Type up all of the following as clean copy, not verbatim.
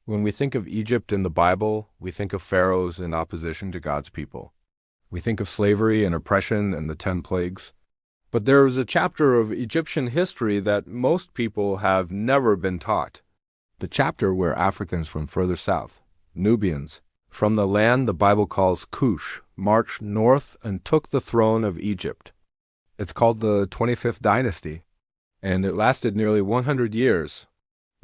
When we think of Egypt in the Bible, we think of pharaohs in opposition to God's people. We think of slavery and oppression and the 10 plagues. But there is a chapter of Egyptian history that most people have never been taught. The chapter where Africans from further south, Nubians, from the land the Bible calls Cush, marched north and took the throne of Egypt. It's called the 25th Dynasty, and it lasted nearly 100 years.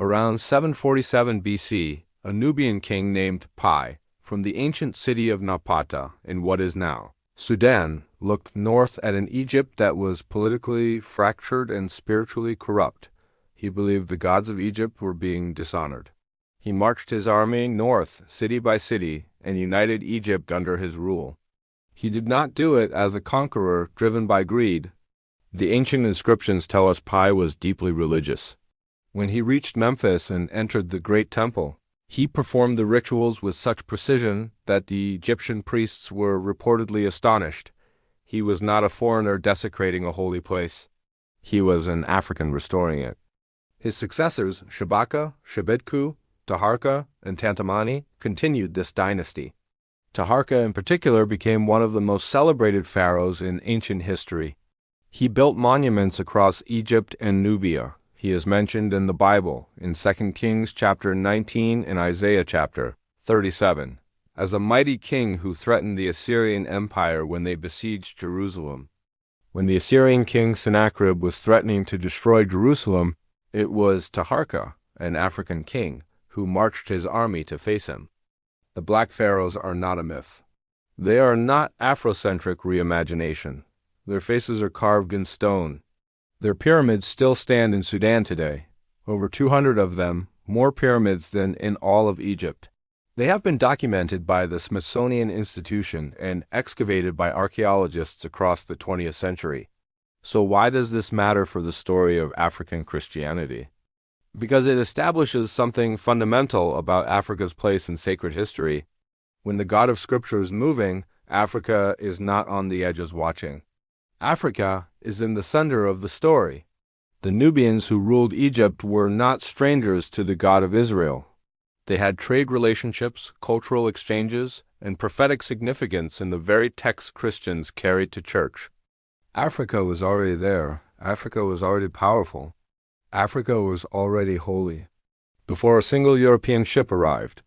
Around 747 BC, a Nubian king named Pi, from the ancient city of Napata in what is now Sudan, looked north at an Egypt that was politically fractured and spiritually corrupt. He believed the gods of Egypt were being dishonored. He marched his army north, city by city, and united Egypt under his rule. He did not do it as a conqueror driven by greed. The ancient inscriptions tell us Pi was deeply religious. When he reached Memphis and entered the Great Temple, he performed the rituals with such precision that the Egyptian priests were reportedly astonished. He was not a foreigner desecrating a holy place. He was an African restoring it. His successors, Shabaka, Shebitku, Taharqa, and Tantamani, continued this dynasty. Taharqa in particular became one of the most celebrated pharaohs in ancient history. He built monuments across Egypt and Nubia. He is mentioned in the Bible, in 2 Kings chapter 19 and Isaiah chapter 37, as a mighty king who threatened the Assyrian Empire when they besieged Jerusalem. When the Assyrian king Sennacherib was threatening to destroy Jerusalem, it was Taharqa, an African king, who marched his army to face him. The black pharaohs are not a myth. They are not Afrocentric reimagination. Their faces are carved in stone. Their pyramids still stand in Sudan today, over 200 of them, more pyramids than in all of Egypt. They have been documented by the Smithsonian Institution and excavated by archaeologists across the 20th century. So why does this matter for the story of African Christianity? Because it establishes something fundamental about Africa's place in sacred history. When the God of Scripture is moving, Africa is not on the edges watching. Africa is in the center of the story. The Nubians who ruled Egypt were not strangers to the God of Israel. They had trade relationships, cultural exchanges, and prophetic significance in the very texts Christians carried to church. Africa was already there. Africa was already powerful. Africa was already holy. Before a single European ship arrived,